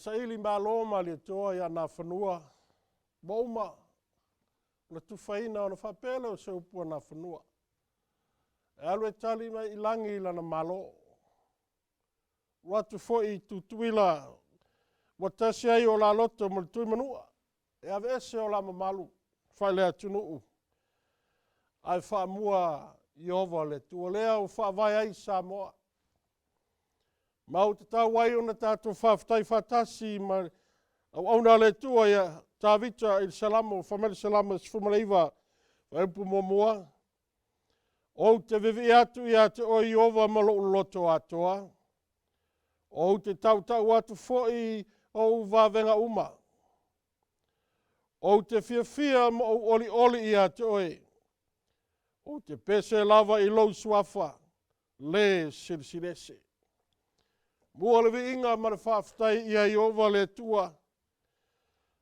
sa ili maloma le toa ia na whanua. Mauma, na tuwhaina o na whapele o se upua na whanua. E alu e tali mai ilangi ila na malo. Watu foi tutuila, watasi ai o la loto mo tui manua. E ave ese o la mamalu, whaile atunuu. Ai wha mua Iova le tua lea o wha vai ai Samoa. Mau te tau wai o na tātou whaftai whatasi ma au auna le tua ia tāwita il salamo, whamere salamo sfumaleiva waipu mua. O te vivi atu ia te o Iova ma lo loto atoa. O te tau atu foi o wawenga uma. O te fia ma o oli ia te oi. O te pese lava I lou suafa, le sirisirese. Mua le vi inga ma le whaftai ia Iova le tua.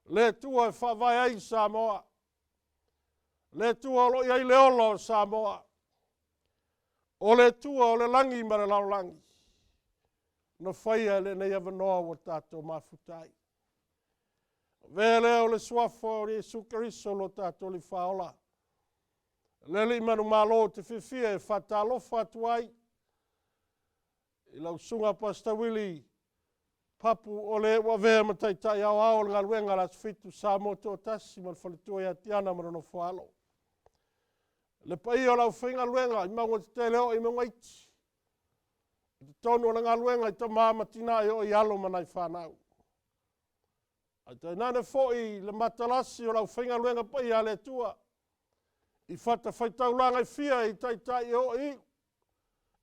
Le tua e whawai ai Samoa. Le tua lo iai Leoleo Samoa. O le tua o le langi ma le laulangi. No whaia le nei avanoa o tātou mafutai. Vele o le suafa o Iesu Keriso lo tātou li whaola. Lele manu malo te whiwhia e whatalofa atuai. I lau sunga pasta wili papu o le ua vea matai Taeao ao le ngaluenga las fitu sa mo tō tasi ma le whalitua ia tiana ma no whaalo. Le pai o lau whainga luenga I maunga te teleo I maunga iti. Te tonu o le ngaluenga I ta maama tina I o I alo manai whanau. Ai tai nane foi le matalasi o lau whainga luenga pai a le tua. I whata whaitaulanga I fia I tai o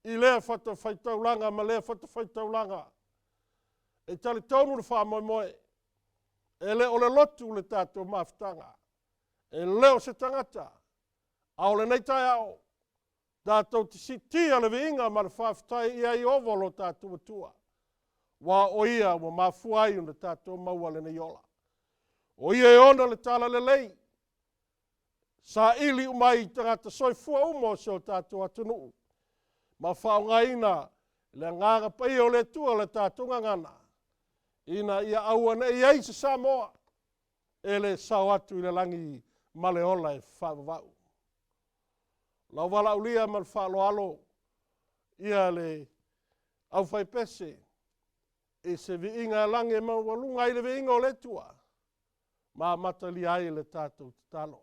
I lea whata whaitaulanga ma lea whata whaitaulanga. E tali tonu le wha moe moe. E le o le lotu le tātou mawhtanga. E leo se tangata. A o le nei Taeao. Tātou te sitia le viinga ma le whawhtai ia I ovolo tātou atua. Wa o ia wa mafuai un le tātou maua le nei ola. O ia e ona le tala le lei. Sa ili umai tangata soifua umo se o tātou atunuu. Ma whaongaina le nganga pai o le tua le tātou ngangana. Ina ia aua i eise Samoa. E le sao atu I le langi maleola e whaavavau. Lau wala ulia mal whaaloalo. Ia le au whai pese. E se vi inga langi ma walunga I le vi inga o le tua. Ma matali ai le tātou te talo.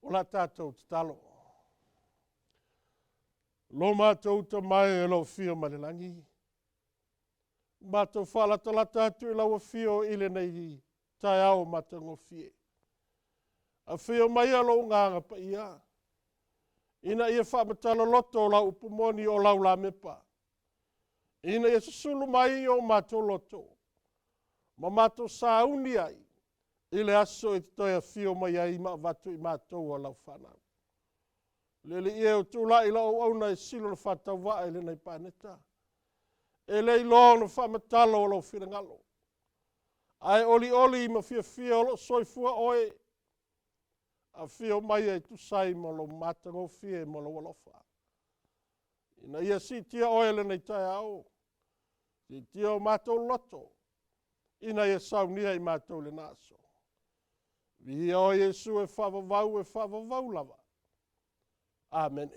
o la tātou te talo. Lo mātou ta mai e lau fio malelangi. Mātou whalatalata atu e lau fio ile nei Taeao matango fie. A fio mai alo nganga pa ia. Ina ia whamatala loto o lau upumoni o lau la mepa. Ina ia susulu mai o mātou loto. Ma mātou sauniuni ai. Ile aso e toia fio mai ai ma vatu i mātou o lau whanau. Lele ia o tūla i lau au na e silo na whatau waa ele nei pāneta. E lei lo na whamatala o lau whirangalo. Ai oli ma fia o lo soifua oe. A fio mai e tu sai mo lo matango fie mo lo walofa. Ina ia si tia oe le nei Taeao. Si tia o mātou loto. Ina ia saunia i mātou le naso. Vi o Iesu e whavavau lava. Amen.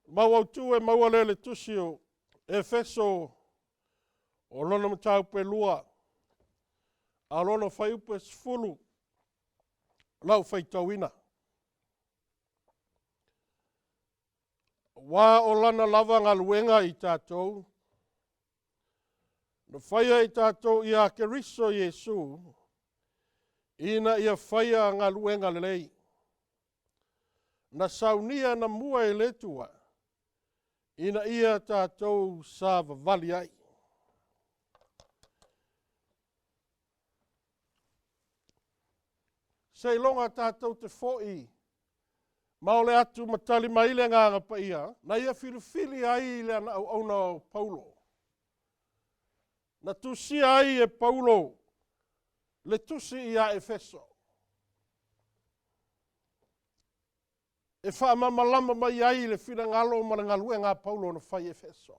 Mau au tu e mau alele tusi o Efeso o lona matau pe lua. A lona whai upe sfulu. Lau whai tauina. Wā o lana lava ngā luenga i tātou. Na whaia i tātou i a Keriso Iesu. Ina ia whaia ngā luenga lelei. Na saunia na mua e letua. Ina ia tātou sa vavali ai. Sei longa tātou te fo'i. Maole atu matali maile nganga pa ia. Na ia filifili ai le ana au na Paulo. Na tusi ai e Paulo. Le tusi i a Efeso. E wha mamalama mai ai le whina ngalo ma le ngalue ngā Paulo na whai Efeso.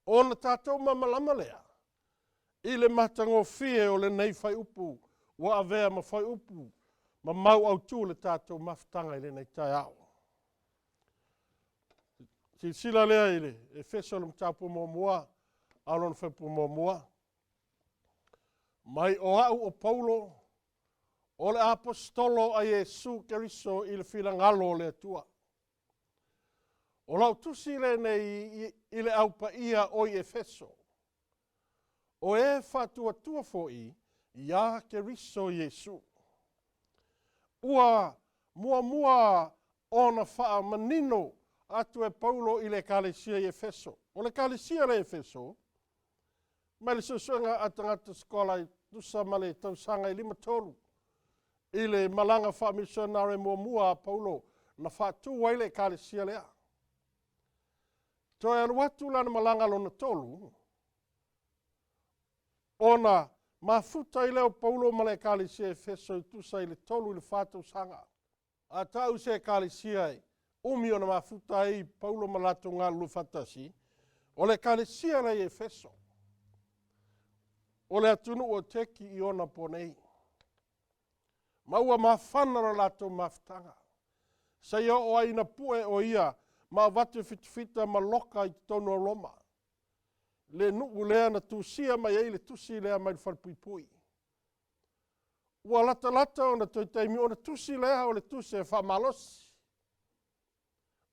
O na tātou mamalama lea. I le matango fie o le nei whai upu. Wa avea ma whai upu. Ma mau au tū le tātou mawhtanga i le nei Taeao. Si sila lea i le Efeso le mtapu mo mua. Alon whaipu mo mua. Mai o au o Paulo. O le apostolo a Iesu Keriso i le whilangalo le atua. O lau tusi le nei i le au pa ia o i Efeso. O e whatua tua fo i ia Keriso Iesu. Ua mua ona wha manino atu e Paulo i le kalesia i Efeso. O le kalesia le Efeso, mai le susunga atangata skola i tusa male tausanga i 5 tolu. I le malanga wha missionare mua Paulo na wha tuwa i le kalesia lea. Toi anu watu lana malanga lona tolu, ona mafuta i leo Paulo ma le kalesia Efeso i tusa i le tolu i le whātou sanga. A tau se kalesia i umi ona mafuta i Paulo ma lato ngā lufatasi, o le kalesia le Efeso. O le atunu o teki i ona ponei. Maua mawhanara lato maftanga. Sa ia o aina pue o ia, ma wate fitfita ma loka i tono loma. Le nuu lea na tusia mai ei le tusi lea mai whalpuipui. Ua lata o na toitaimi o na tusi lea o le tusi e whamalosi.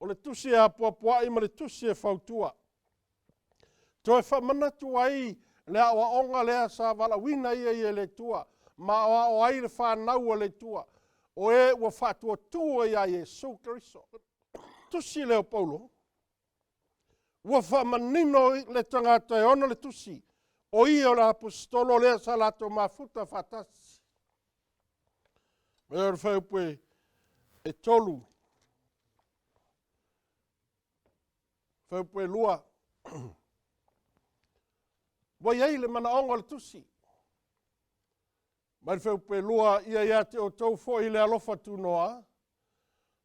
O le tusi e apuapuai ma le tusi e whautua. Toi whamanatu ai lea o onga lea sa wala wina ia i le tua. Ma o ai le whanau le tua. O e ua whatua tua ia Iesu Keriso. Tusi leo Paulo. Ua whamanino le tangata e ona le tusi. O ia le apostolo lea sa lato mafuta whatasi. Mea whaupue e tolu. Whaupue lua. Wai ei le mana onga le tusi. Mai whaupue lua ia te o tau fo i le alofa tu noa.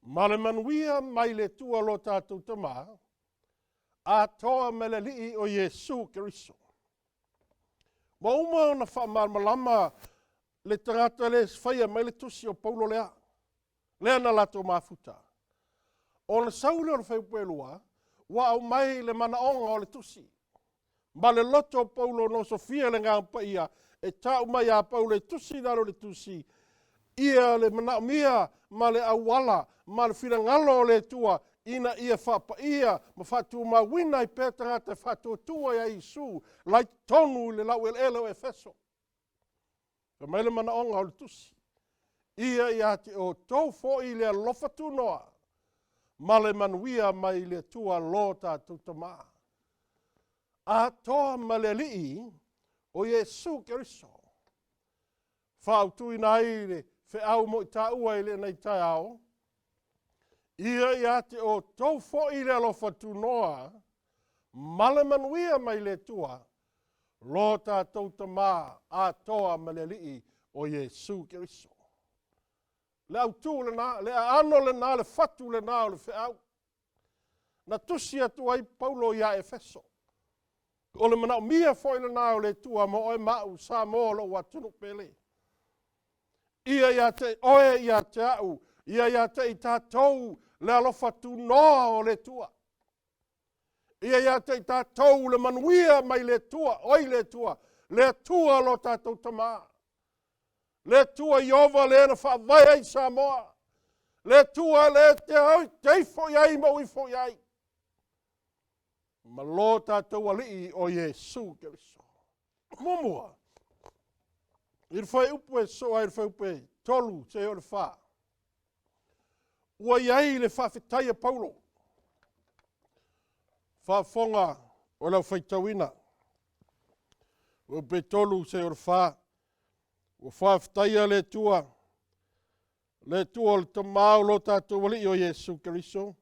Ma le manuia mai le tua lo tātou tama. A toa me le lii o Iesu Keriso. Ma uma ona whamalama le tangata le whaia mai le tusi o Paulo lea. Lea na lato mafuta. O na saule o na whaupue lua. Wa au mai le mana onga o le tusi. Ma le loto Paulo no Sofia le ngā pa ia. e tau mai a pau le tusi naro le tusi. Ia le manaumia ma le awala ma le whirangalo le tua ina ia whapa ia ma whatu ma wina I pēr tangata whatu tua ia Iesu lai tonu le lau Leoleo e feso. Ka mai le manaonga o le tusi. Ia ia te o tau fo I le alofa tunoa ma le manuia mai le tua lo tātou tamaa. A toa ma le alii o Iesu Keriso. Whautui nai le whiau mo I tāua I le nei Taeao. Ia te o tau fo I le alofa tunoa ma le manuia mai le tua lo tātou tamaa a toa ma le alii o Iesu Keriso. Le au tū le nā, le ano le nā, le fatu le nā o le whiau. Na tusi atu ai Paulo ia Efeso. O le manau mia foi le nā o le tua mo oe mau sa mo lo watunu pele. Ia te oe ia te au, ia te I tātou le alofa tu noa o le tua. Ia te I tātou le manuia mai le tua, oi le tua lo tātou tamaa. Le tua Iova le na whaavai ai Samoa. Le tua le te au teifo iai mo I fo iai. Ma lo tātou alii o Iesu Keriso. Mumua. I whai upe so ai whai upe tolu te o le wha. Ua iai le whawhetaia Paulo. Whafonga o lau whaitawina. Upe tolu te o le wha. Ua whawhetaia le tua le tamau lo tātou alii o Iesu Keriso.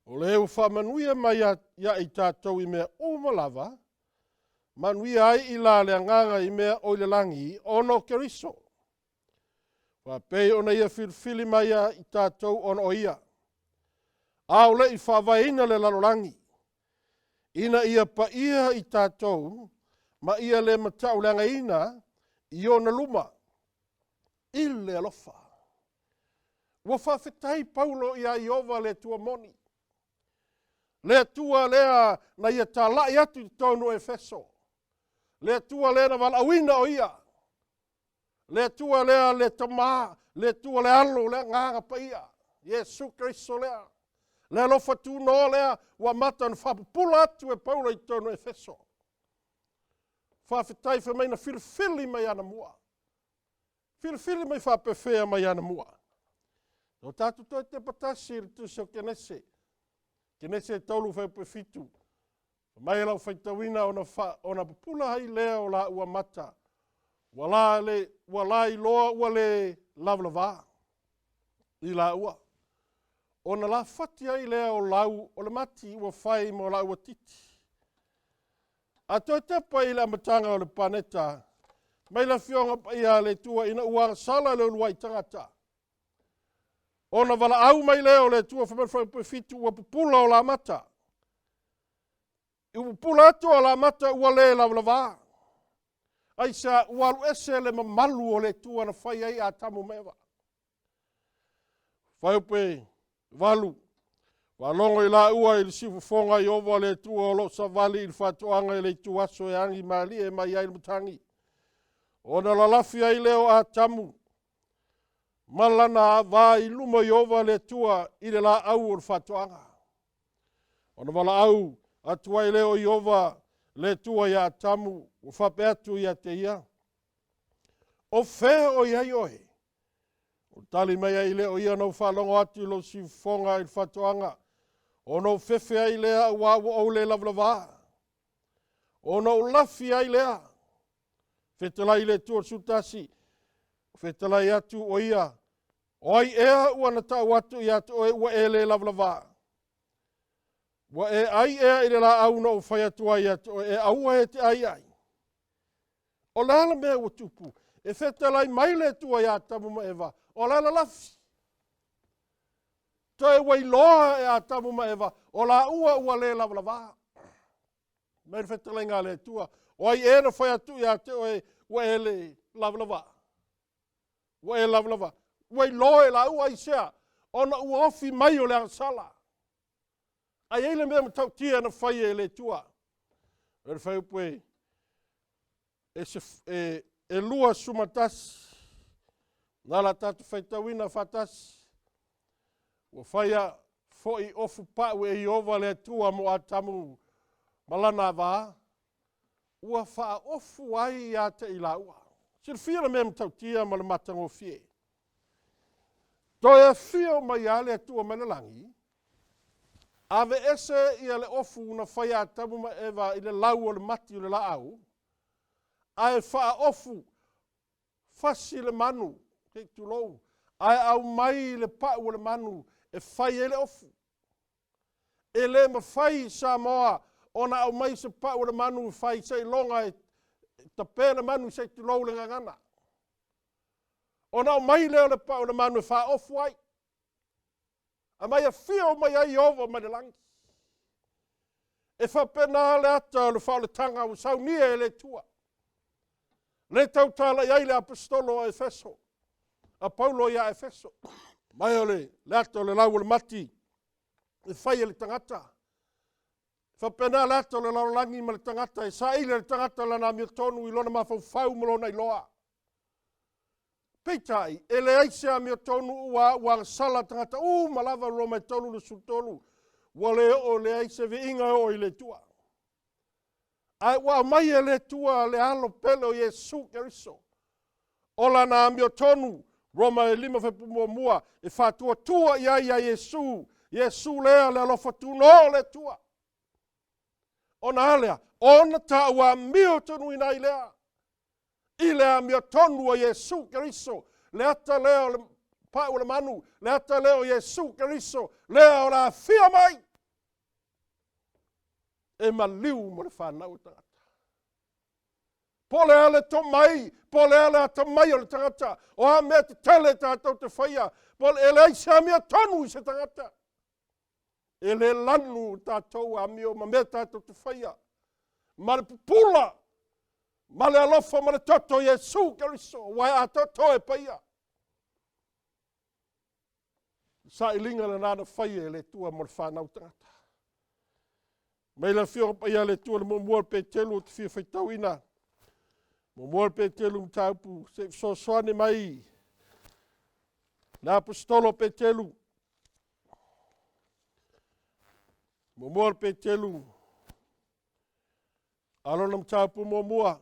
O leo whamanuia mai ia I tātou I mea umalava, manuia ai I la le anganga I mea o le langi ono Keriso. Whapei ona ia whirwhili mai I tātou ono o ia. Au le I whawaina le lalolangi. Ina ia pa ia I tātou, ma ia le matau leanga ina I ona luma. I le alofa. Ua whawhetai Paulo ia Iova le tua moni. Le tua lea na ia tālai atu I tonu Efeso. Le tua lea na walauina o ia. Le tua lea le tamaa. Le tua le alo lea nganga pa ia. Iesu Keriso lea. Le alofa tu no lea wa mata na whapupula atu e Paulo I tonu Efeso. Whawhetai whamai na whirwhili mai ana mua. Whirwhili mai whapewhea mai ana mua. No tātu toi te patasi I tu so kenese. Kenese taulu whaupe fitu. Mai lau whaitawina ona pupula hai lea o la ua mata. Wala I loa ua le lavlava. I la ua. Ona la whati ai lea o lau o le mati ua whai mo la ua titi. A toi tepa I le amatanga o le paneta. Mai la fionga pa ia le tua ina ua sala le luai tangata. Ona wala au mai leo le tua whamawhaupe fitu ua pupula o la mata. I pupula atu o la mata ua le lavlava. Ai sa ualu ese le mamalu o le tua na whai ai a tamu mewa. Whaupe walu. Walongo I la ua I le sifufonga I ova le tua o lo savali I le whatuanga I le tuaso e angi mali e mai ai le mutangi. Ona la lafi ai leo a tamu. Malana va I luma I ova le tua I le la au o le whatuanga. Ona wala au atua I leo I ova le tua ia tamu o whape atu ia te ia. O whea o iai oe. O tali mai ai leo ia nau whalongo atu lo si fonga I le whatuanga. O no whewhe ai lea ua o le lavlava. O no lafi ai lea. Whetalai le tua sutasi. Whetalai atu o ia. Oi ea ua na tau atu ia tu oe ua e le lavlava. Wa e ai ea I le la au no whai atu ai atu e aua e te ai ai. O lala mea ua tupu. E whetalai mai le tua ia tamu ma ewa. O lala lafi. Toi wai loa e a tamu ma ewa. O la ua le lavlava. Mai whetalai ngā le tua. Oi e na whai atu ia te oe ua e le lavlava. Ua e lavlava. Wai loe la ua I sea. Ona ua ofi mai o le ansala. Ai eile mea matau tia na whai e le tua. E le whai upue. e lua sumatasi. Nala tatu whaitawina whatasi. Wa whaia foi ofu pau e Iova le tua mo atamu malana vā. Ua wha ofu ai a te ilaua. Sirfira mem tautia ma le matango fie. Toi a fio mai a le tua melelangi. Ave ese ia le ofu na whaia atamu ma ewa i le lau o le mati o le laau. Ai wha ofu fasi le manu. Kei tulou. Ai au mai le pau o le manu. E whai ele ofu. E le ma whai sa moa. Ona au mai se pau o le manu. Whai sei longa e ta pēle manu sei tulou le ngangana. Ona au mai leo le pau o le manu. E wha ofu ai. A mai a fio mai ai ovo mai le langi. E wha pena le ata le wha le tanga o saunia e le tua. Le tau tala iai le apostolo a Efeso. A Paulo ia Efeso. Mai ole, le ato le lau le mati. E whai le tangata. Whapena le ato le lau langi ma le tangata. E sa ile le tangata lana mi tonu i lona mawhau whau malona i loa. Peitai, e le aise a mi tonu ua sala tangata. Malava roma i tonu le sutolu. Wa le o le aise vi inga o i le tua. Ai wa mai e le tua le alo pele o Iesu Keriso. Ola na mi tonu. Roma e lima fe mua e fatua tua ia Iesu. Iesu lea le alofa tuno le tua. Ona alea, ona ta ua mio tonu ina ilea. Ilea mio tonu a Iesu Keriso. Le ata leo le pau le manu. Le ata leo Iesu Keriso. Lea o la fia mai. E maliu mo le whanau tangata. Pole ale to mai, pole ale ata mai o le tangata. O a mea te tele tātou te whaia. Pole ele ai sa mea tonu i se tangata. Ele lanu tātou a mea ma mea tātou te whaia. Ma le pupula. Ma le alofa ma le toto Iesu Keriso. Wai a toto e paia. Sa ilinga le nana whaia le tua mo le whanau tangata. Mai la fio paia le tua le mua pe telu te fia whaitauina. Mo pe telu mtaupu se so soane mai. Na apostolo pe telu. Mo pe telu. Alona mtaupu mo mua.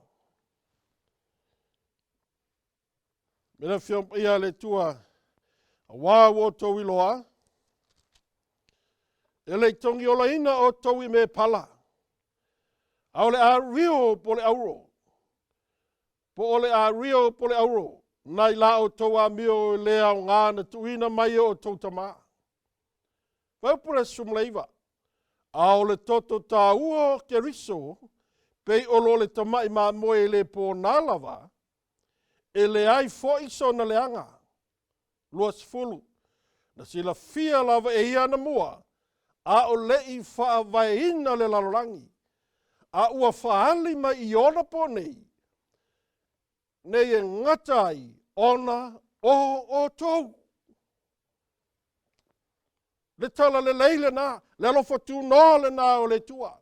Mena fiom ia le tua. Wa wo to iloa. Ele tongi ola ina o to me pala. Aole a rio pole auro. Po ole a rio pole auro. Nai la o toa mio lea o ngana tuina mai o tautama. Vaupura sumleiva. A ole toto ta uo Keriso. Pei olo le tamai ma moe le po nalava. E le ai fo iso na leanga. Luas fulu. Na sila fia lava e ia na mua. A o le i faa vai ina le lalorangi. A ua faali ma i ona po nei. Nei e ngatai ona o tou. Le tala le leile na, le alofa tu no le na o le tua.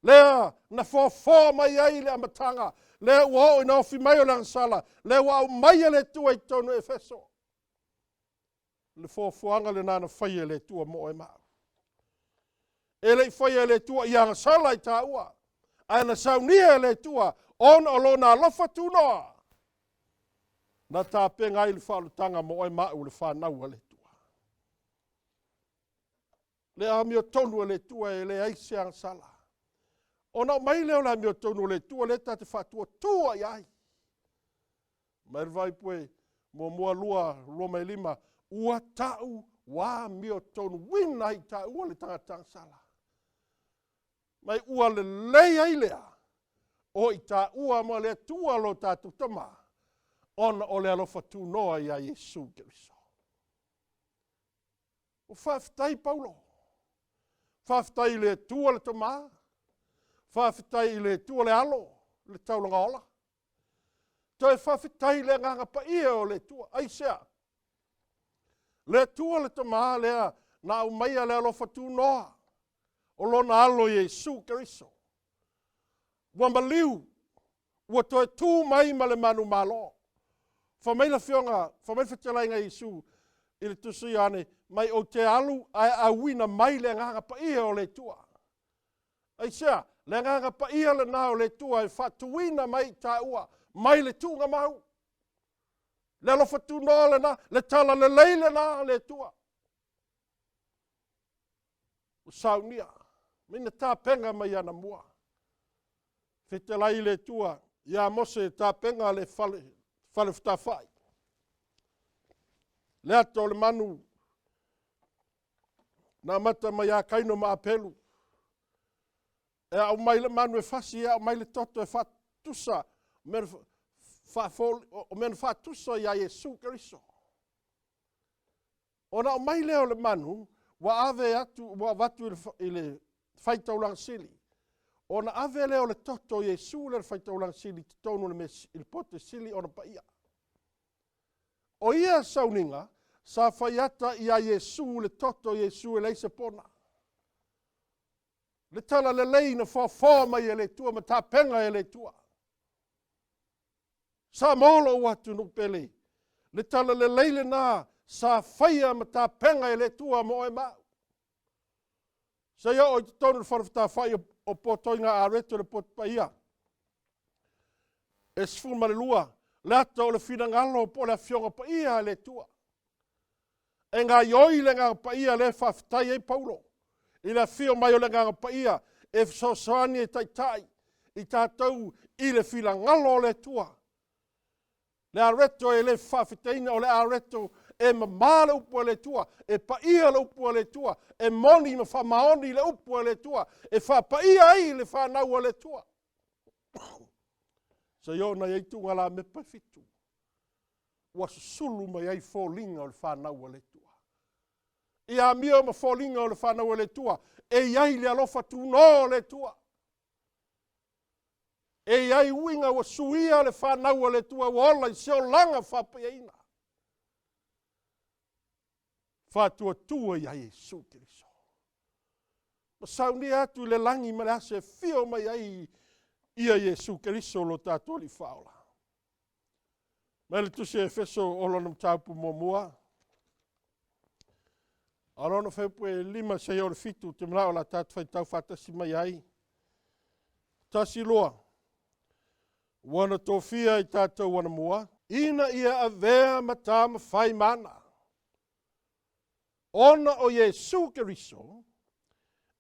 Lea na fo mai ai le amatanga. Le ua o ina ofi mai o le ansala. Le ua o mai le tua i tonu Efeso. Le foanga le nana whaia le tua mo e maa. E le whaia le tua i ansala i ta ua. Aina saunia le tua. Ona o lona alofa tu noa. Na tā penga i le whaalutanga mo e maa u le whanau le tua. Le a mio tonu le tua e le aise ansala. Ona mai leo la mio tonu le tua le ta te whatua tua iai. Mai vai pue mo mua lua Roma 5 ua tau wa mio tonu wina i ta ua le tangata ansala. Mai ua le lei ai lea. O i ta ua ma le tua lo tātou tama. Ona o le alofa tu noa ia Iesu Keriso. O whawhitai Paulo. Whawhitai le tua le tama. Whawhitai le tua le alo. Le taulanga ola. Toi whawhitai le nganga pa ia o le tua. Aisea. Le tua le tama lea na umaia le alofa tu noa. O lona alo Iesu Keriso. Wambaliu. ua toe tū mai ma le manu malo. Whamai la whionga, whamai whatalai ngai Iesu, i le tusi ane, mai o te alu, ai a wina mai le nganga pa ia o le tua. Ai sea, le nganga pa ia le nao le tua, e whatuina mai Taeao, mai le tūnga mau. Le alofa tū noa le na, le tala le leile na le tua. O saunia, mina tā penga mai ana mua. Whetelai le tua, ia mose tā penga le fale whtawhai. Le ato le manu, na mata mai a kaino ma apelu. E au mai le manu e fasi, e au mai le toto e whatusa, o mena whatusa ia Iesu Keriso. O na au mai leo le manu, wa ave atu, wa watu i le whaitaulang sili. O na ave leo le toto Iesu le whaitaulang sili, te tonu le mes il pote sili o na pa ia. O ia sauninga, sa whaiata ia Iesu le toto Iesu e leise pona. Le tala le leina wha mai e le tua, ma tā penga e le tua. Sa molo watu nuk pele. Le tala le leile nā, sa whaia ma tā penga e le tua mo e mau. Sa ia o i te tonu le whanawhata whai o potoinga a reto le potpaia. E sifun ma le lua, le ata o le finangalo po le afionga pa ia le tua. E ngā ioi le ngā pa ia le whawhtai e Paulo. I le afio mai o le ngā pa ia e fsosani e taitai. I Tatou i le finangalo le tua. Le areto e le whawhitaina o le areto e mamale upu le tua, e pa ia le upu le tua, e moni ma whamaoni le upu le tua, e pa ia ai le whanau le tua. Sa iona i tu ngala me pa fitu. Ua sulu mai ai fōlinga o le whanau le tua. Ia mio ma fōlinga o le whanau le tua, e iai le alofa tūno le tua. E iai uinga wa suia le whanau le tua, wa ola i seo langa whapiaina. Whatua tua ia Iesu Keriso. Ma sauni atu le langi ma le ase fio mai ai ia Iesu Keriso lo Tatou li whaola. Ma le tusi e feso o lona mtaupu momua. Arono whaupu e 5 sei ore fitu te mrao la tatu whaitau whatasi mai ai. Tasi loa. Wana tofia i Tatou wana mua. Ina ia a vea matama whai mana. Ona o Iesu Keriso,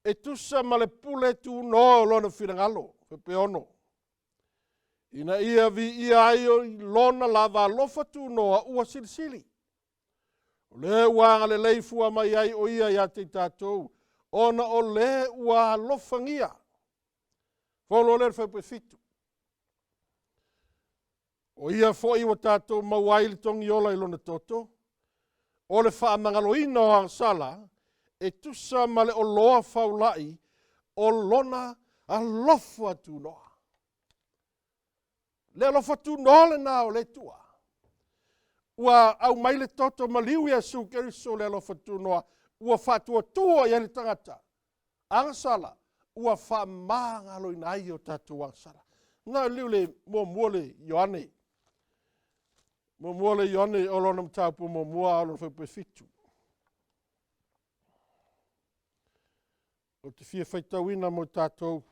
e tusa ma le pule tu no lona whirangalo, pepe ono. Ina ia vi ia ai o lona lava lofa tu noa ua silisili. O le wanga le leifua mai ai o ia te Tatou, ona o le ua lofa ngia. Folo le whaupe fitu. O ia fo iwa Tatou mawai le tongi ola i lona toto, o le whaamangaloina o angsala, e tusa ma le o loa whaulai, o lona a lofa tu noa. Le alofa tu noa le nā o le tua. Ua au mai le toto maliu Iesu Keriso le alofa tu noa, ua whatua tua i le tangata. Angsala, ua whaamangaloina ai o Tatou angsala. Ngā liu le mua le Ioane. Mua le Ioane o lona mtaupu mua o lona whaupe fitu. O te fia whaitauina mo Tatou,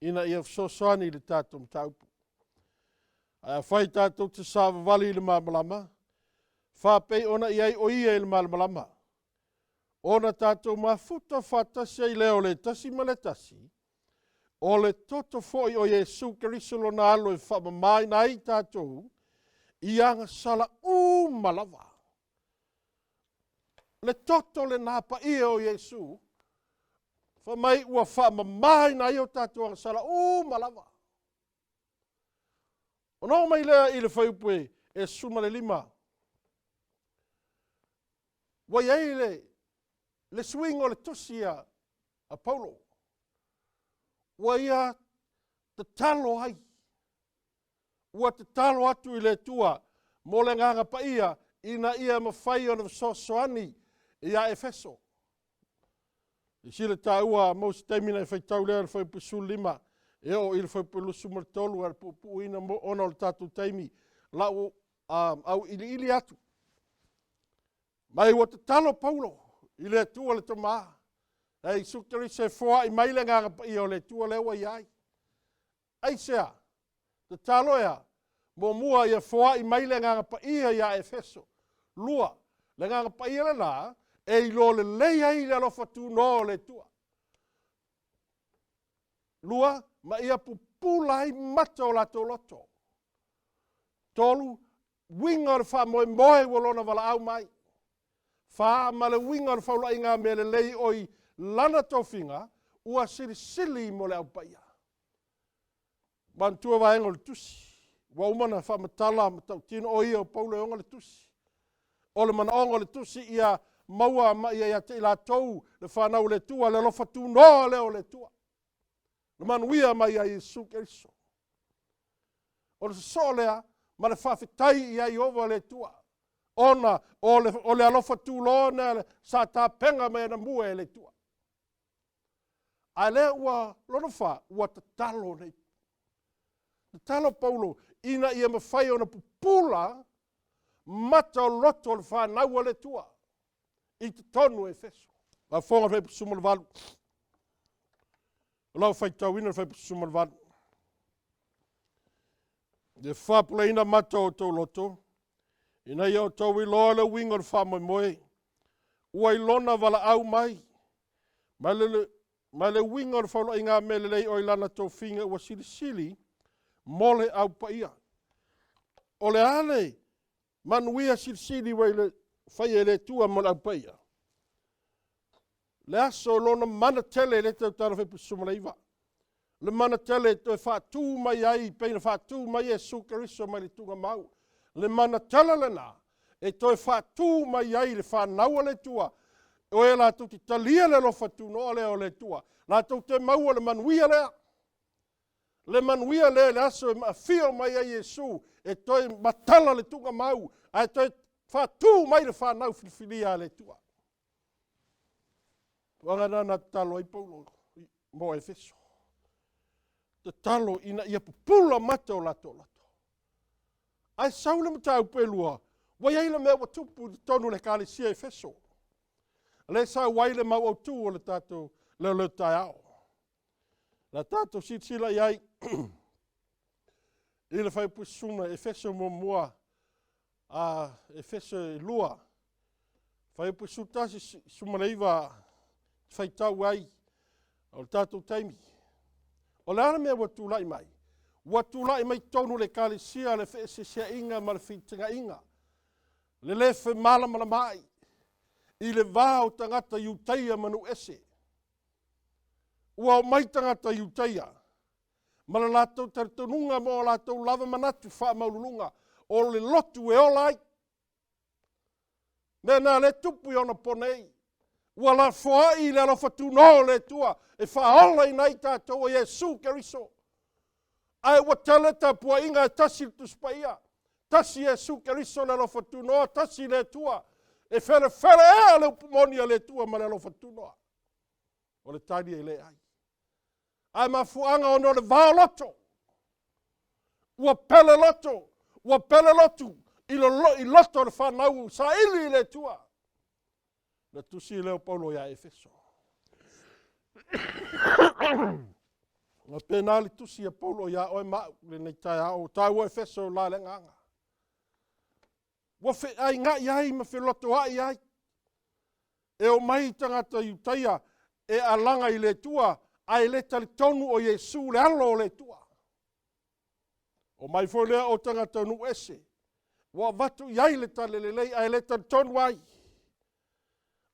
ina ia fsosani le Tatou mtaupu. Aia whai Tatou te sāwawali le māmalama, whapei ona iai o ia i le māmalama. Ona Tatou mafuta whatasi ai leo le tasi ma le tasi, o le toto foi o Iesu Keriso lona alo e whamamai na i Tatou, i anga sala malava. Le toto le napa ia o Iesu, whamai ua whamamai na i o Tatou anga sala malava. O no mai lea i le whaupue e suma le 5. Wa iei le swing o le tosia a Paulo. Wa ia te talo ai. Ua te talo atu i le tua mo le nganga pa ia ina ia mawhai o na sosoani i a Efeso. I sile tā ua mausi taimina i whaitau lea le whaupu su 5 E o ili whaipulu sumartolu ar pupuina mo ona o le Tatou taimi. Lau au ili atu. Mai wa te talo paulo. Ile tua le tama. Ei sukari se foa i maile nganga pa i o le tua lewa iai. Ai sea. Te talo ea. Mo mua ia foa i maile nganga pa ia Efeso. Lua. Le nganga pa ia le la. E ilo le leia i le alofa tu no le tua. Lua. Ma ia pupulai mata o lato loto. Tolu. Winga o le wha moe moe walona wala au mai. Wha ma le winga o le whaula inga me le lei oi lana tofinga. Ua sili mo le au paia. Mantua vaenga le tusi. Wa umana wha matala matau tino o ia o paule onga le tusi. O le mana onga le tusi ia maua ma ia te ila tou le whanau le tua le lofa tu no leo le tua. Le manuia mai ia Iesu Keriso. O le solea ma le whawhitai ia i ova le tua. Ona o le alofa tu lona sa ta penga me na mua le tua. A le ua lona wha ua te talo nei. Te talo Paulo ina ia mawhai ona pupula mata o loto le whanau le tua. I te tonu Efeso. Ma whonga whai pusuma le walu. Lau whai tauina whai pusuma le walu. Le whapula ina mata o tau loto. Ina ia o tau i loa le winga le whamoe moe. Ua i lona wala au mai. Ma le winga le whaula inga me le lei o ilana tau finga ua sili. Mole au paia. O le ale. Manuia sili wai le whai le tua mole au paia. Le aso lona mana tele le tau tara whai pusuma le iwa. Le mana tele to e whātū mai ai, peina whātū mai e sukariso mai le tunga mau. Le mana tele le nā, e to e whātū mai ai le whānaua le tua. O e la tau te talia le lofa tu no leo le tua. La tau te maua le manuia lea. Le manuia le aso e afio mai ai Iesu. E to e matala le tunga mau. A to e whātū mai le whānau whiwhiria le tua. Wangana na talo i paulo mo Efeso. Te talo ina ia pupula mata o lato. Ai saule mata upelua. Wai aile mea watupu tonu le kālesia Efeso. Le sa waile mau au tu o le tatou Leoleo Taeao. La tatou sila iai. Ile fai pusuna Efeso mo mua. Efeso lua. Fai pusutasi sumaleiva. Fai tau ai. O le tatou taimi. O le ana mea watulai mai. Watulai mai tonu le kālesia le wheesesia inga ma le whitinga inga. Le lefe malama mai. I le vāo tangata iutaia manu ese. Ua o mai tangata iutaia. Ma le lātou tartununga mo lātou lava manatu wha maulunga. O le lotu e olai. Nena le tupu i ona ponei. Ua la foai le alofa tu no le tua. E whaola i nei tātou o Iesu Keriso. Ai wa tele ta pua inga e tasi tu spaia. Tasi Iesu Keriso le alofa tu no. Tasi le tua. E fere ea le upumonia le tua ma le alofa tu no. O le tani e le ai. Ai ma fuanga ono le vao loto. Ua pele loto. Ua pele lotu. I loto le whanau sa ili le tua. Na tusi leo Paulo ia Efeso. Na penali tusi a Paulo ia oe mau le nei Taeao. Taeao Efeso la le nganga. Wa fe ai nga iai ma fe loto ai ai. E o mai tangata iutaia e alanga i le tua ai le tali tonu o Iesu le alo le tua. O mai fo lea o tangata nu ese. Wa vatu iai le tali le lei ai le tali tonu ai.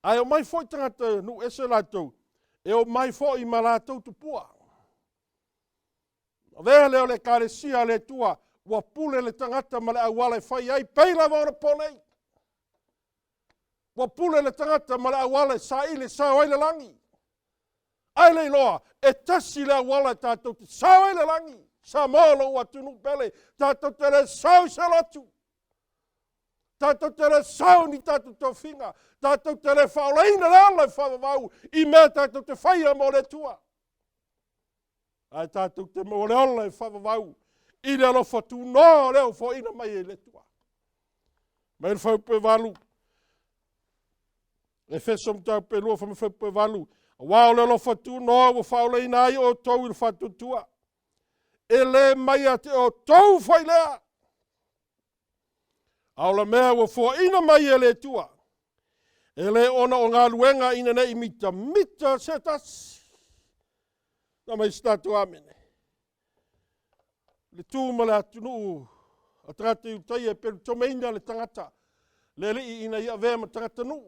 Ai o mai foi tangata nu ese lātou. E o mai foi i ma lātou tupua. Vea leo le kāresia le tua. Wa pule le tangata ma le awala fai ai. Peila vore ponei. Wa pule le tangata ma le awala sa ile sa oile langi. Ai le loa. E tasi le awala tātou te sa oile langi. Sa molo ua tunu pele. Tātou te le sau se lotu. Tātou te le sau ni tātou tō whinga. Tātou te le whaoleina le ala whawawau. I mea tātou te whaia mo le tua. Ai tātou te mo le ola e whawawau. I le alofa tu no leo fo ina mai e le tua. Mai le whau pe walu. E whesom tau pe lua wha me whau pe walu. Wao le alofa tu no wa whao le ina ai o tau i le whatu tua. E le mai a te o tau whai lea. Au la mea wa fo ina mai e le tua. E le ona o ngā luenga ina nei mita se tasi. Na mai statu amene. Le tūma le atunu a tangata i utai e peru tomeina le tangata. Le li ina ia vema tangata nu.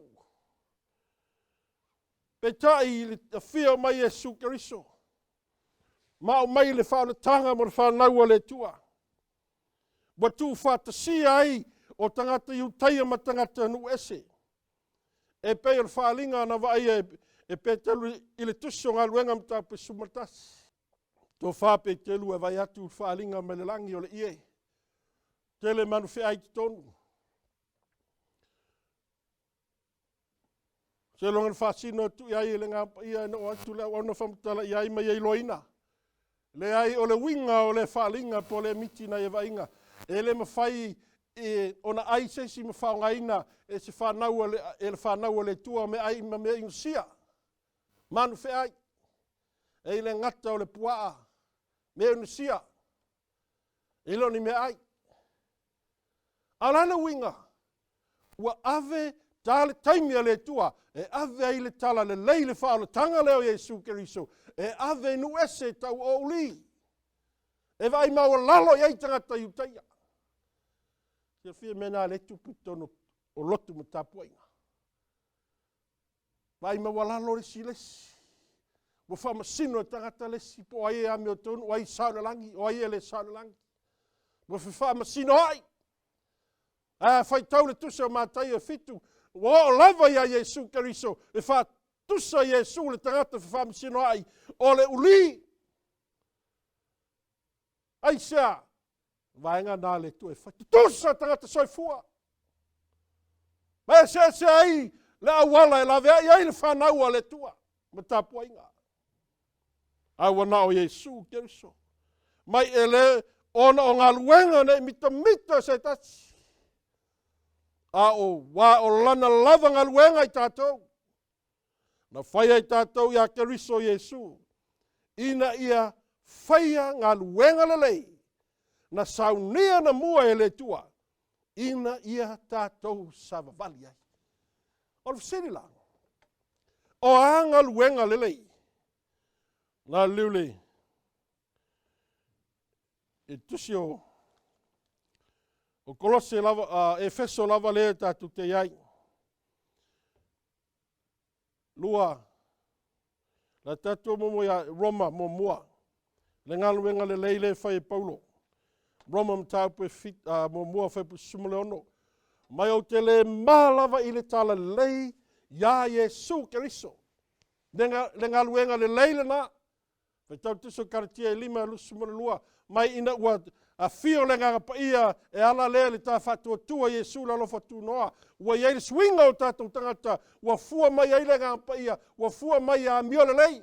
Pe tai le afio mai Iesu Keriso. Mao mai le whao le tanga mo le whao naua le tua. Wa tu whatasia ai o tangata i utai ma tangata nu ese. E pei le whaalinga na vai e pe telu i le tuso ngā luenga mta pe sumatasi. Tō whāpe telu e vai atu whaalinga me le langi o le ie. Tele manu whi ai tonu. Se longan whaasino tu iai le ngā ia no atu le ona whamutala iai mai ei loina. Le ai o le winga o le whaalinga po le miti na e vainga. E le mawhai ona ai sesi ma whaongaina e se whanau le tua me ai ma me insia. Manu whi ai. E le ngata o le puaa. Me insia. E loni me ai. Alana winga. Ua ave tale taimia le tua. E ave ai le tala le leile whao le tanga leo Iesu Keriso. E ave nu ese tau o uli. E vai maua lalo i tangata i utaia. Ia fia mena le tupu tono o lotu ma tapuainga. Vai maua lalo lesi lesi. Wa whamasino tangata lesi po ai e ame o tonu. O ai sauna langi. O ai e le sauna langi. Wa whamasino ai. Whai tau le tusa o mātai e fitu. Wa o lava ia Iesu Keriso. E wha tusa Iesu le tangata whamasino ai. O le uli. Ai sea. Vaenga nā le tu e whai. Tusa tangata soifua. Mai se ai. Le awala e lawe ai. Ai le whanau le tua. Ma tapuainga. Awa na o Iesu Keriso. Mai ele ona o ngā luenga ne mita se tasi. A o wa o lana lava ngā luenga i tātou. Na whaia i tātou i a Keriso Iesu. Ina ia whaia ngā luenga lelei. Na saunia na mua e le tua. Ina ia tātou savavali ai. O le whasiri langa. O a ngā luenga lelei. Ngā liule. E tusi o kolose lava, Efeso lava lea tātou te iai. Lua. La tātou momo ia Roma momua. Le ngā luenga le leile whai e Paulo. Roma mtau pe fit momua whai pe sumale ono. Mai o te le mālava i le tala lei ia Iesu Keriso. Le ngā luenga le leile na. Whai tau tiso karatia e lima lusu mana lua. Mai ina ua afio le ngā paia e ala lea le tā whatua tua Iesu la lofa tu noa. Ua iei le swinga o tātou tangata. Ua fua mai ai le ngā paia. Ua fua mai a mio le lei.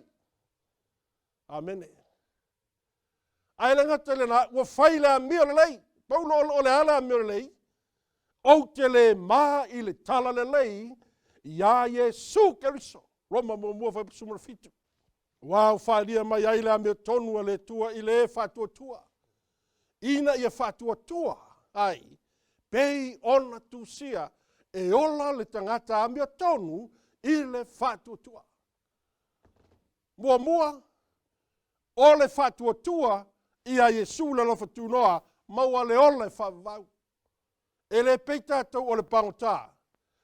Amene. Ai le ngata le na. Ua whai le a mio le lei. Paulo o le ala a mio le lei. O te le mā i le tala le lei. Ia Iesu Keriso. Roma mua whai sumara fitu. Wau whalia mai ai le a mio tonua le tua i le whatua tua. Ina ia whatua tua. Ai. Pei ona tusia. E ola le tangata a mio tonu i le whatua tua. Mua. O le whatua tua ia Iesu le lofa tunoa. Maua le ola e whavau. E le peita tau o le pangota.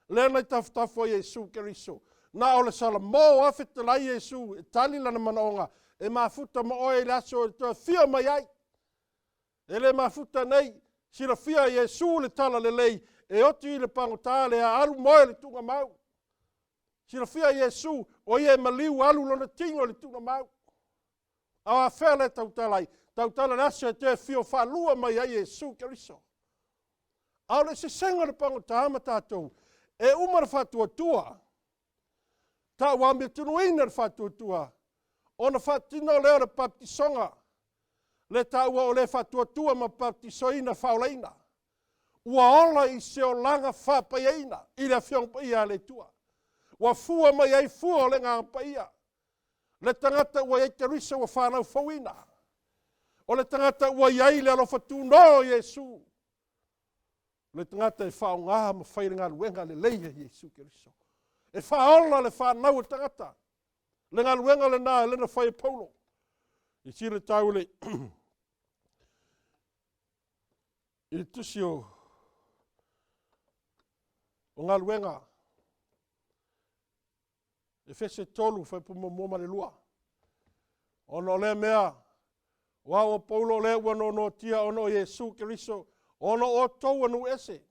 Le nei tafutafo Iesu Keriso. Na o le sala mo afeta lai Iesu. E tali lana manaonga. E mafuta ma oe laso e toa fia mai ai. E le mafuta nei. Sila fia Iesu le tala le lei. E oti le pangota le a alu moe le tunga mau. Sila fia Iesu. O ie maliu alu lona tingo le tunga mau. A whea le tautalai. Tautala nasa e te fio whalua mai ai Iesu Keriso. Au le se senga le pangota ama tātou. E umara whatua tua. Ta wambe tunu ina le whatua tua. Ona whaatino leo le baptisonga. Le taua o le whatuatua ma baptisoina whaolaina. Ua ola i se o langa whapaieina. I le whiong paia le tua. Wa fua mai ai fua o le ngā paia. Le tangata ua iei terisa ua whanau whauina. O le tangata ua iei le alofa tūno Iesu. Le tangata e whao ngā ma whairinga luenga le leia Iesu Keriso. E whaola le whanau o tangata. Le ngā luenga le nā le na whai Paulo. I sire tau le i tusi o ngā luenga. E fese tolu whai pumomoma le lua. Ono le mea, wao Paulo le wano no tia ono Iesu Keriso, ono o tau anu ese.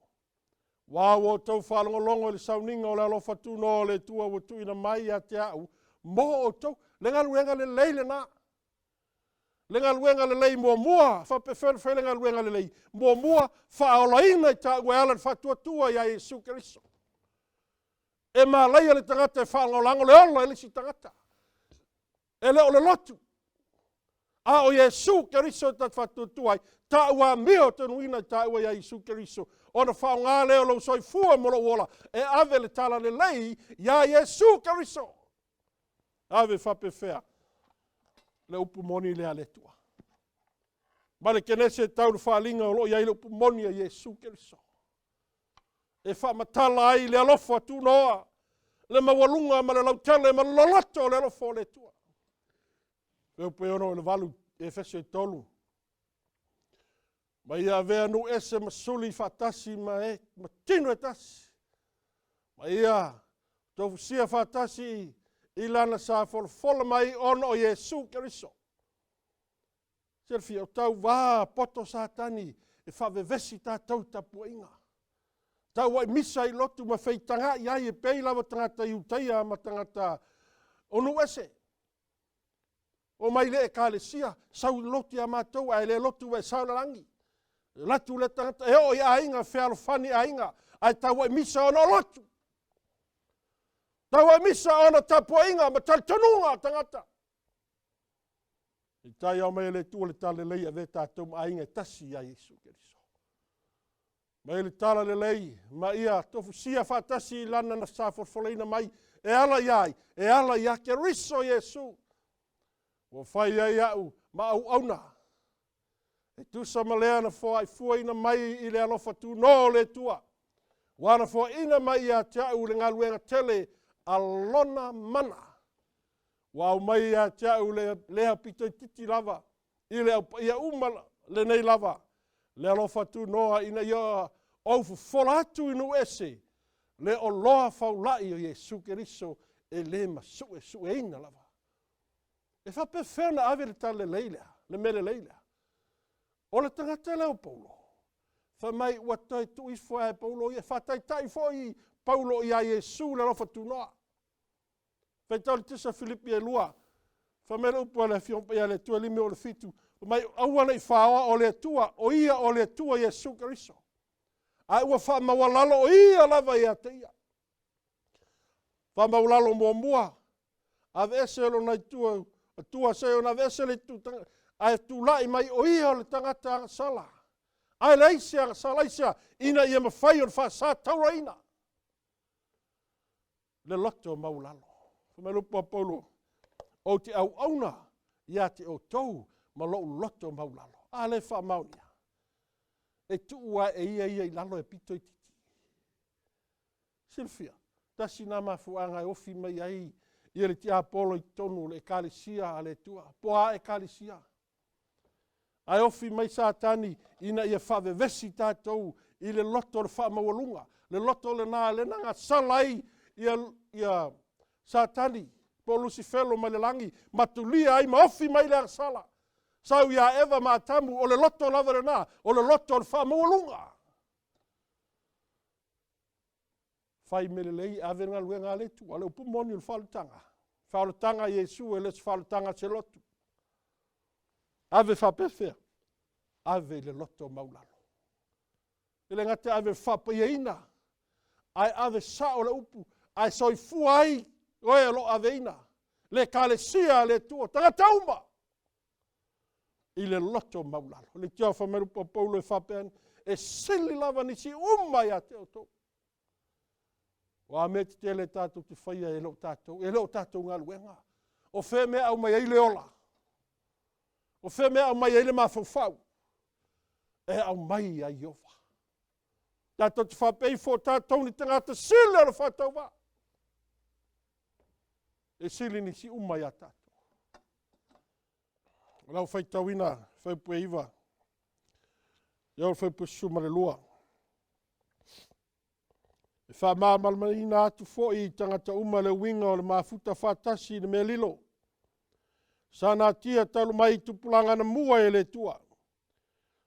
Wao o tau whalongolongo le sauninga o le alofa tūno le tua o tuina mai a Taeao, mo o tau, le ngā luenga le leile na. Le ngā luenga le lei mua, whapewhewhi le ngā luenga le lei, mua, whaolaina i ta ua ala whatuatua ia Iesu Keriso. E mā leia le tangata e whaangolango le ola e lisi tangata. E leo le lotu. A o Iesu Keriso tat whatuatua ta ua meo tenuina ta ua ia Iesu Keriso. Ona whaonga leo lau soi fua molo wola e ave le tala le lei ia Iesu Keriso. Ave whapewhea. Le upu moni lea le tua. Male kenese tau le whaalinga o lo ia le upu moni a Iesu Keriso. E whamatala ai le alofa tu noa. Le mawalunga ma le lautele ma le lolato le alofa le tua. E upe ono le valu e fese tolu. Ma ia vea nu ese ma suli fatasi ma tino e tasi. Ma ia tofu sia fatasi i lana sa fola mai ono o Iesu Keriso. Selfi o tau wā poto satani e whawevesi tātou tapuinga. Tau wai misa i lotu ma whaitanga i ai e pei lawa tangata i utaia ma tangata onu ese. O mai le e kālesia, sau loti a mātou ai le lotu e saunarangi. Latu le tangata e o i ainga, whealo whani ainga, ai tau wai misa ono lotu. Tau wai misa ono tapuinga ma taltonunga tangata. I tai au mai le tua le tale lei a ve tātou ma ainga tasi a Iesu Keriso. Mai le tala le lei, ma ia tofu sia whatasi lana na sa forfoleina mai, e ala iai, e ala ia Keriso Iesu. O whai ai au, ma au auna. E tusa malea na fua i fuaina mai i le alofa tu no le tua. Wana fua ina mai a Taeao le ngaluenga tele alona mana. Wau mai a Taeao le hapito i titi lava, i le ia umala le nei lava. Le alofa tu noa ina ia au fola atu inu ese. Le o loa faulai o Iesu Keriso e le masu e ina lava. E whapewhena ave le tale leilea, le mele leilea. O le tangata leo Paulo. Whamai ua tai tui fua e Paulo ia whatai tai foi Paulo ia Iesu le lofa tu noa. Whaitau le tisa Filipi e lua. Whamere upua le fiompa ia le tua lime o le fitu. Mai awana i whaoa o le tua, o ia o le tua Iesu Keriso. Ai ua whamawalalo o ia lava ia te ia. Whamawalalo mua. Ave ese lo nai tua se o na vese le tu ai tu lai mai o ia o le tangata sala. Ai leisia salaisia ina ia mawhai o le wha sa tauraina. Le loto maulalo. Whamelupa Paulo. O te au auna ia te o tau ma lo loto maulalo. A le wha maunia. E tuua e ia i lalo e pito i titi. Silfia, tasi nā mafuanga e ofi mai ai ia le tia polo i tonu le kalisia a le tua. Poa e kalisia. Ai ofi mai satani ina ia whavevesi tātou i le loto le whamawalunga. Le loto le nā le nanga salai ia satani. Po Lucifelo mai le langi matulia ai ma ofi mai le sala. Sau ia eva ma tamu o le loto lava le nā, o le loto le whamawalunga. Whai mele lei ave ngā luenga le tu, ale upu moni le whaletanga. Whaletanga Iesu e les whaletanga se lotu. Ave whapewhea, ave le loto maulalo. Ele ngate ave whapaieina, ai ave sa o le upu, ai soi fuai, oe lo ave ina. le kalesia le tua tagatauma. I le loto maulalo. Le tia whamerupa paulo e whapeani. E sili lava nisi umai a te o tō. Wa me te tele tātou te whaia e leo tātou ngā luenga. O whē mea au mai eile ola. O whē mea au mai eile mawhauwhau. E au mai a Iova. Tātou te whapei fō tātou ni tangata sili ala whatau wā. E sili ni si umai a tātou. Lau whai tauina, whai pue iwa. Iau whai pue sumare lua. E wha māmalmana atu fo i tangata uma le winga o le mafuta whatasi le mea lilo. Sana tia talu mai tupulanga na mua e le tua.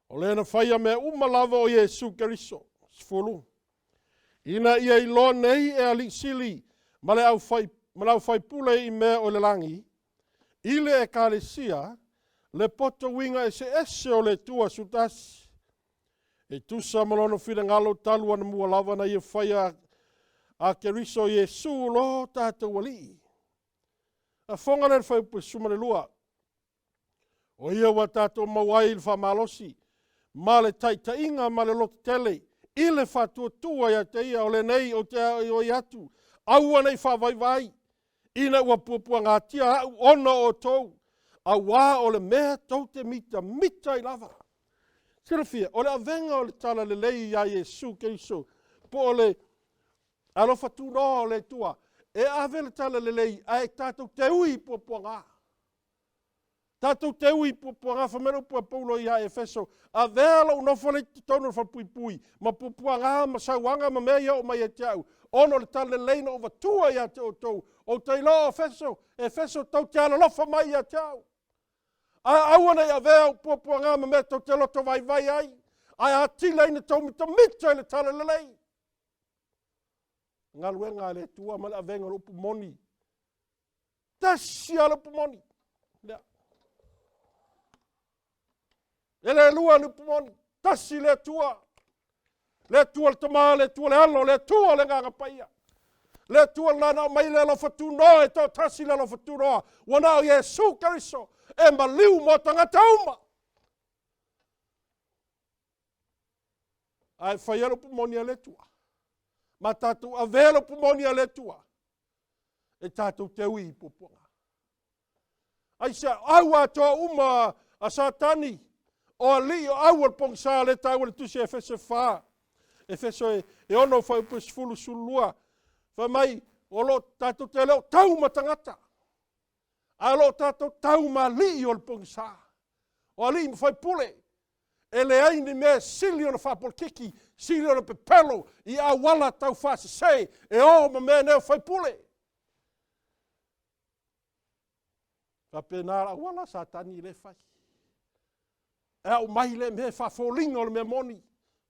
O lena whaia mea uma lava o Iesu Keriso. Sfolu. Ina ia i lo nei e ali sili ma le au whai pule i mea o le langi. Ile e kalesia le poto winga e se o le tua sutasi. E tusa malono whina ngalo talua na mua lava na ia whaia a Keriso Iesu lo tātou wali. A whonga le whai pu sumare lua. O ia wa tātou mawai il whamalosi. Ma le taitainga ma le loto tele. I le whatua tua ia te ia o le nei o te o iatu. Aua nei whawaiwai. Ina ua puapua ngā tia ona o tau. A wā o le mea tau te mita i lava. Sirafia, o le avenga o le tala le lei ia Iesu Keriso. Po o le alofa tūnoa o le tua. E ave le tala le lei a e tātou te ui puapua ngā. Tātou te ui puapua ngā whamero pua paulo i a Efeso. A vela unofa le titono wha pui pui. Ma puapua ngā ma sauanga ma mea ia o mai e teau. Ono le tala le lei na ova tua ia te o tau. O Taeao Efeso. Efeso tau te ala lofa mai ia teau. A awana ia vea puapua ngā ma mea tau te loto vai vai ai. Ai a tila ina tau mita i le tala le lei. Ngā luenga le tua ma le avenga lupu moni. Tasi a lupu moni. Lea. Ele lua lupu moni. Tasi le tua. Le tua le tama, le tua le alo, le tua le nganga paia. Le tua lana mai le lo fatunoa e tau tasi le lo fatunoa. Wana o Iesu Keriso. E maliu mo tangata uma. Ai whaia lupu moni a le tua. Ma tātou avelo pumoni a le tua. E tātou te ui pupunga. Ai se au atoa uma a satani. O a li o au al pong sa le tau le tusi e fese wha. E fese e ono whai pus fulu sulua. Wha mai o lo tātou te leo tau ma tangata. A lo tātou tau ma li o al pong sa. O a li ma whai pule. E le aini mea sili o na whapol kiki. Sili o na pepelo i a wala tau whasa sei. E o ma mea neo whai pule. Whapenara wala satani le whai. E au mai le mea whafolinga o le mea moni.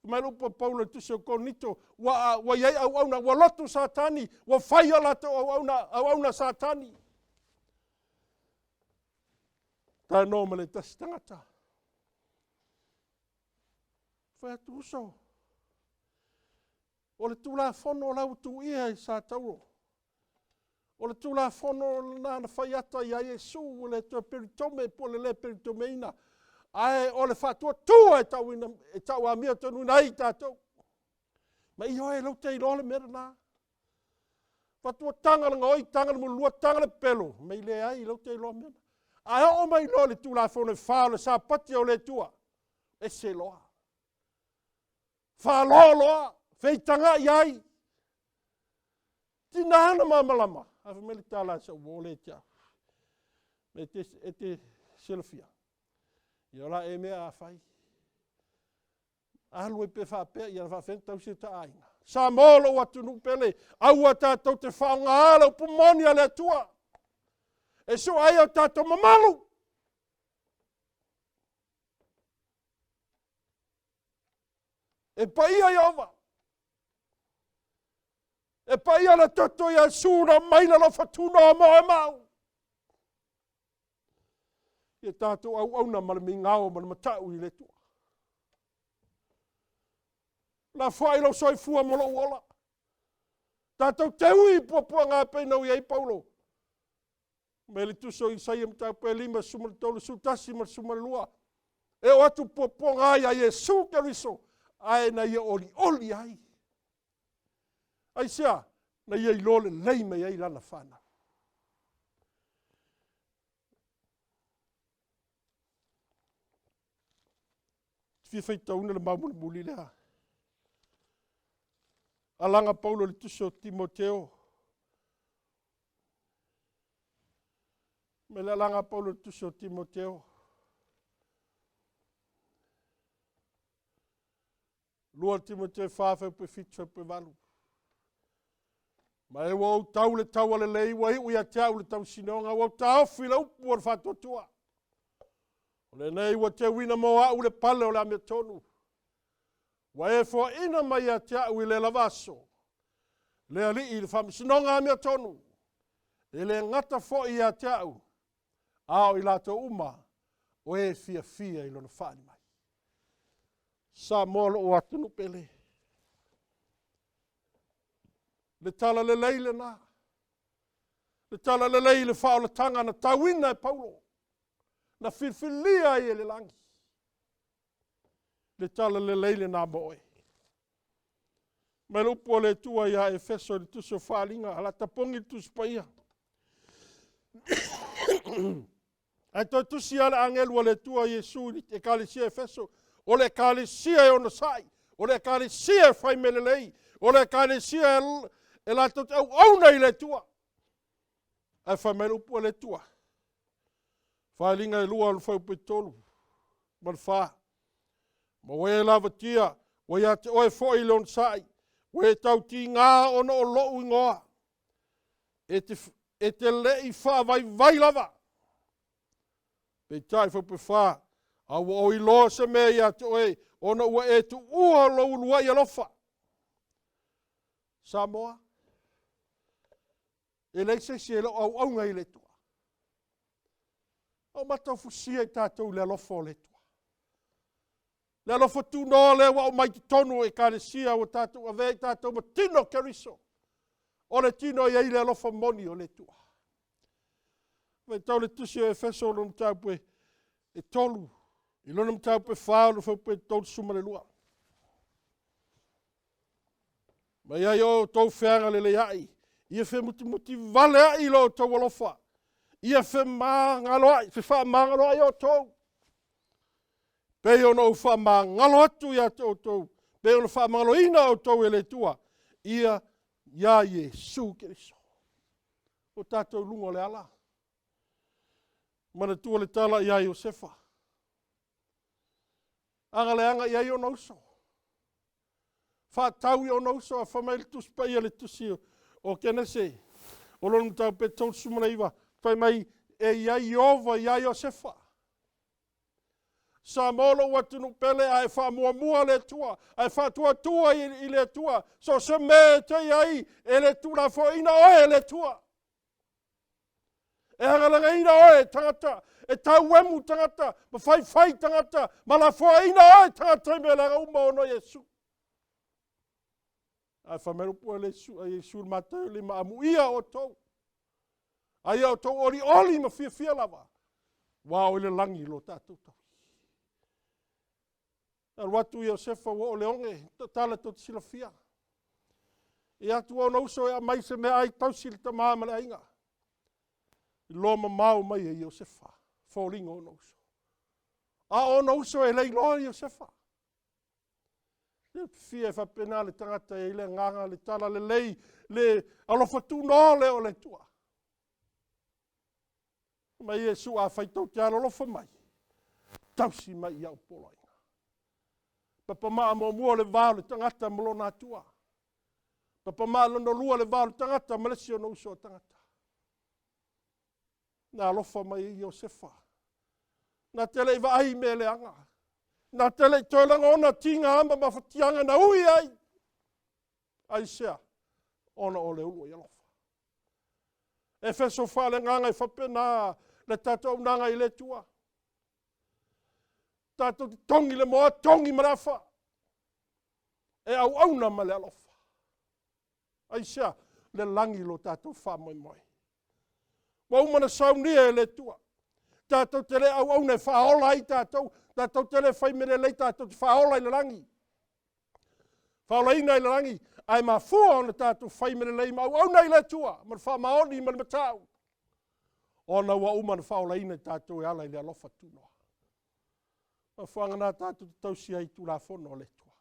Mai lupa paula tusi o konito. Wa iei au auna wa lotu satani. Wa whai ala to au auna satani. Tā nōma le tasi tangata. Whai atu uso. O le tūla whono o lau tu ia i sa tauro. O le tūla whono nāna whai ata i a Iesu o le tua peritome po le peritomeina. Ai o le whatua tua e tau a mea tonu nei tātou. Ma i hoi lau te ilole mera nā. Whatua tangana ngoi, tangana mulua, tangana pelo. Me i le ai lau te ilole mera. Ai o mai lo le tūla whono e whao le sa pati o le tua. E se loa. Whaloloa, feitanga iai. Tinana mamalama. Hawa mele tala sa wole tia. Me te silafia. Iola e mea a whai. Alu e pe whapea, ia na whawhentau se ta aina. Sa molo atu nupele, aua tātou te whaonga ala upu moni ale atua. E so ai au tātou mamalu. E paia Iova. E paia la toto ia sura maila lo fatuna mo e mau. E tātou au na malami ngao ma matau i le tua. La whai lo soi fua mo lo ola. Tātou te ui popua ngā peinau i ei Paulo. Me le tuso i saia mta pe lima sumal tolu sutasi ma sumal lua. E o atu poponga ai a Iesu Keriso. Ai na ia oli ai. Ai sea, na ia ilole lei me ai lana whana. Fia tauna le maumuli muli lea. Alanga Paulo le tuso Timoteo. Me le alanga Paulo le tuso Timoteo. Lua Timoteo whawhau pe fitua pe walu. Ma e wau tau le tau ale lei, wa hiu ia teau le tau sinonga, wau tau whila upu ar whatotua. O le nei wa te wina mo au le pale o le ame tonu. Wa e fo ina mai a teau i le lavaso. Le ali i le wham sinonga ame tonu. E le ngata fo i a teau. Ao i lato uma, o e fia i lona whani mai. Sa molo o atunu pele. Le tala le leile na. Le tala le leile whao le tanga na tawina e Paulo. Na whiwhilia i le langi. Le tala le leile na moe. Me lupo le tua ia e feso le tuso whalinga. Ala tapongi tuso paia. Ai toi tusi ala angelu le tua Iesu e kalisia e feso. O le kalisia e ono sai. O le kalisia e whai melelei. O le kalisia e la tot au nei le tua. Ai whai mele upu le tua. Whai linga e lua al whau pe tolu. Man wha. Ma we lava tia. We ate oe fo i leon sai. We tau ti ngā ono o lou ingoa. E te lei wha vai lava. Pe tai whau pe wha. Au o i loa se me ia te oe. Ono ua e tu ua lou lua i alofa. Samoa. E lei se se au ngai le tua. Au matau fusia i tātou le alofa le tua. Le alofa tu no le wa o mai tonu e kāresia o tātou a vei tātou ma tino Keriso. O le tino i le alofa moni o le tua. Vei tau le tusi o e feso o lona tau pe e tolu. I lona tau pe whao le whau pe tolu suma le lua. Ma ia o tau whianga le le ai. Ia whi muti vale ai lo tau alofa. Ia whi māngalo ai. Whi wha māngalo ai o tau. Pei ono wha māngalo atu ia tau. Pei ono wha māngalo ina o tau e le tua. Ia Iesu Keriso. O tātou lungo le ala. Mana tua le tala ia Iosefa. Anga le anga ia o nauso. Fa tau i o nauso a whamail tuspai le tusi o kenese. O lonu tau pe tau sumana iwa. Whai mai e ia Iova ia Iosefa. Sa molo watunu pele ai wha mua le tua. Ai wha tua i le tua. So se me te iai e le tua fo ina oe le tua. E hangalanga ina oe tangata. E tau wemu tangata. Ma whai tangata. Ma la fo ina oe tangata me la uma ono Iesu. Ai whamerupu a Iesu matau le maamu ia o tau. Ai o tau oli ma fia lava. Wao ile langi lo tātou tau. Al watu Iosefa wa o leonge, tala tot sila fia. E atu o nauso e a mai se me ai tau sila ta maama le ainga. I loma mau mai e Iosefa, fōlinga o nauso. A o nauso e lei loa Iosefa. Le fia e whapena le tangata e le nganga, le tala le lei, le alofa tu no le o le tua. Mai Iesu a whaitau te alofa mai. Tausi mai iau poloi. Papa maa mua le vau le tangata malona atua. Papa maa lono lua le vau le tangata malesio no uso tangata. Na alofa mai Iosefa. Na tele iwa ai me le anga. Na tele toilanga ona tinga amba mawhatianga na ui ai. Ai sea. Ona o le ulu i alofa. E feso whale nganga i whapena le tatou nanga i le tua. Tātou te tongi le moa, tongi marafa. E au na ma le alofa. Ai sea, le langi lo tātou wha moi moi. Wa umana saunia e le tua. Tātou te le au nei whaola i tātou. Tātou te le whai mene lei tātou te whaola i le rangi. Whaola ina i le rangi. Ai ma fua ona tātou whai mene lei ma au nei le tua. Man wha maoni man matau. Ona wa umana whaola ina i tātou e ala i le alofa tūnoa. Ma whangana tātou te tausia i tū la whono le tua.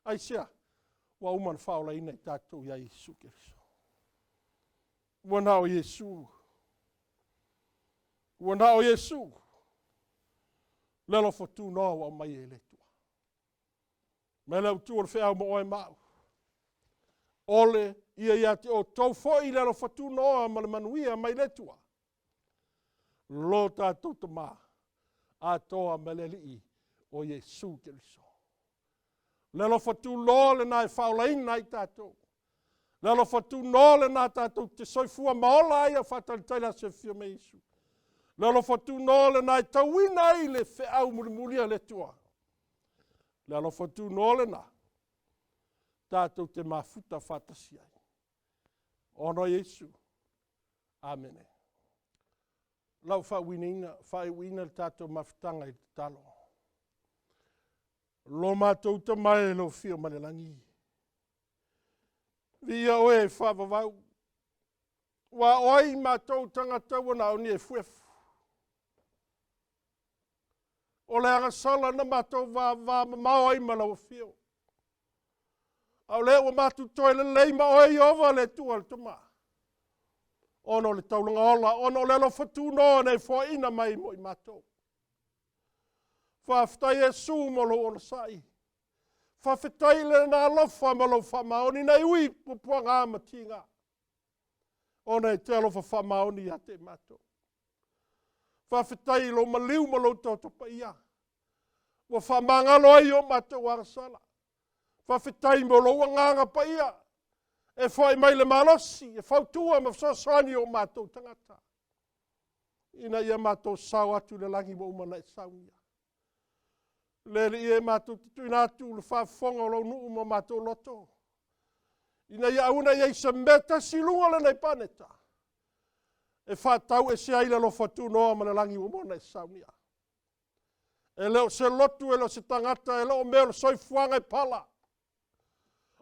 Ai sea, wa umana whaola ina i tātou ia Iesu Keriso. Wana o Iesu. Wana o Iesu. Lelo fotu no wa mai e le tua. Me leo tu o le whea mo oe mau. Ole ia te o tau foi lelo fotu no ma le manuia mai le tua. Lo tātou te mā. A toa me le li o Iesu Keriso. Lelo fotu lo le nai whaolaina i tātou. Lelo fotu no le nā tātou te soifua maola ai a faatalitali se fio me Iesu. Lelo fotu no le nai tauina i le wheau mulimulia le tua. Lelo fotu no le nā. Tātou te mafuta whatasi ai. Ono Iesu. Amene. Lau whaiwina le tātou mafutanga i te talo. Lo mātou te mai lo fio malelangi. Via oe whavavau. Wa oi mātou tangata wana o ni e fuefu. O le anga sala na mātou va maoi malau fio. Au le o mātou toi le leima oi ova le tua le tuma. Ono le taulanga ola, ono le lo fatu no nei fo ina mai mo i mātou. Whaftai e su mo lo ona sai. Whawhetai le nā lofa mo lo whamaoni nei ui pupua ngā matinga. Ona e te alofa whamaoni a te mātou. Whawhetai lo maliu mo lo tautopa ia. Wa whamangalo ai o mātou arasala. Whawhetai mo lo nganga pa ia. E whai mai le malosi, e whautua ma whasasani o mātou tangata. Ina ia mātou sau atu le langi mo umana e saunia. Lele ia mātou tituina atu le whawhonga o lau nuu mo mātou loto. Ina ia auna ia isa meta silunga le nei paneta. E whatau e se aile lo whatu noa ma le langi mo umana e saunia. E leo se lotu e leo se tangata e leo meo le soifuanga e pala.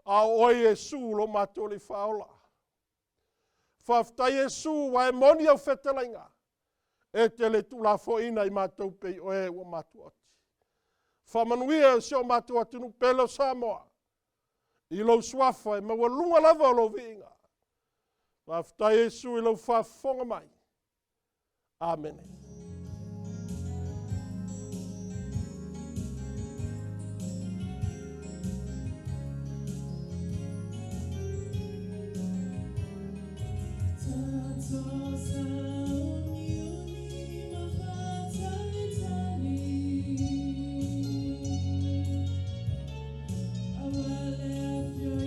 A oi Iesu lo mātou li whaola. Whaftai Iesu wa e moni au whetelainga. E te le tula fo ina i mātou pei o e o mātou ati. Whamanuia e se o mātou ati nu pelo Samoa. I lau suafa e maua lunga lava o lau vinga. Whaftai Iesu i lau whafonga mai. Amen. Tatou sauniuni faatalitali. Awale afio I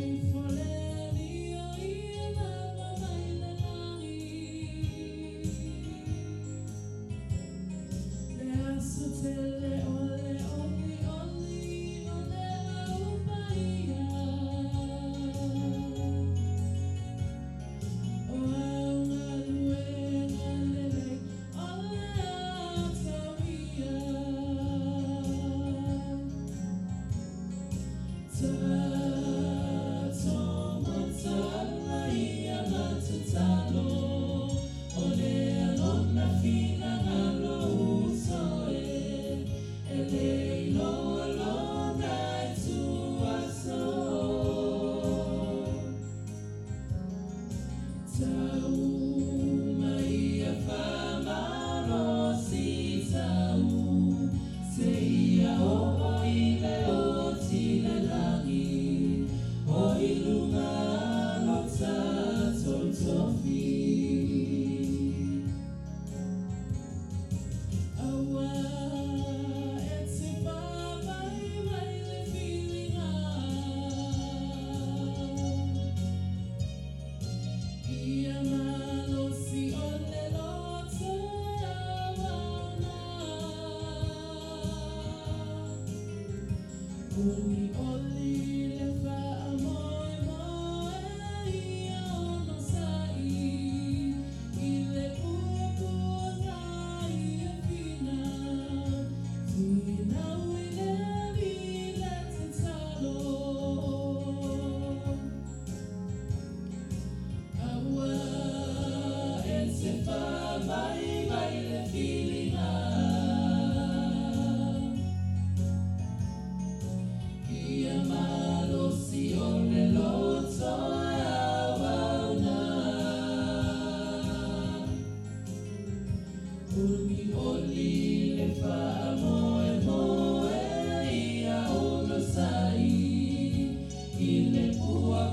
Leoleo I Galumalemana Family.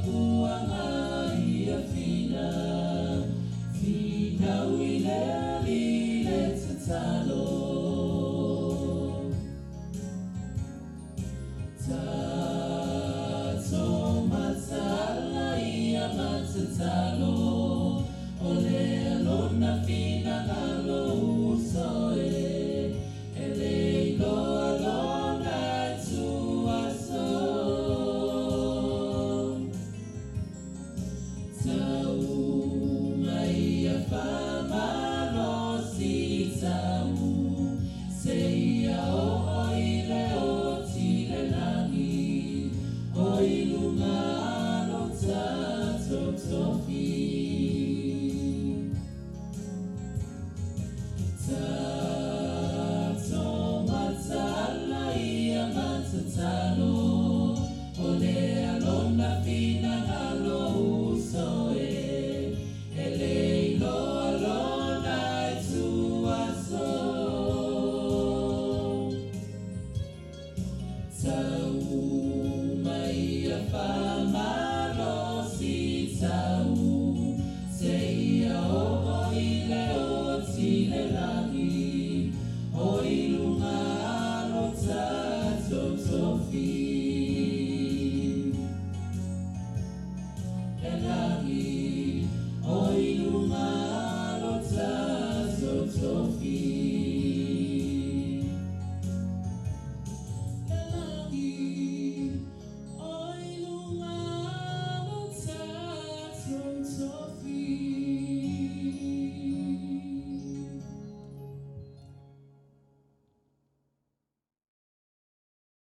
Kuanga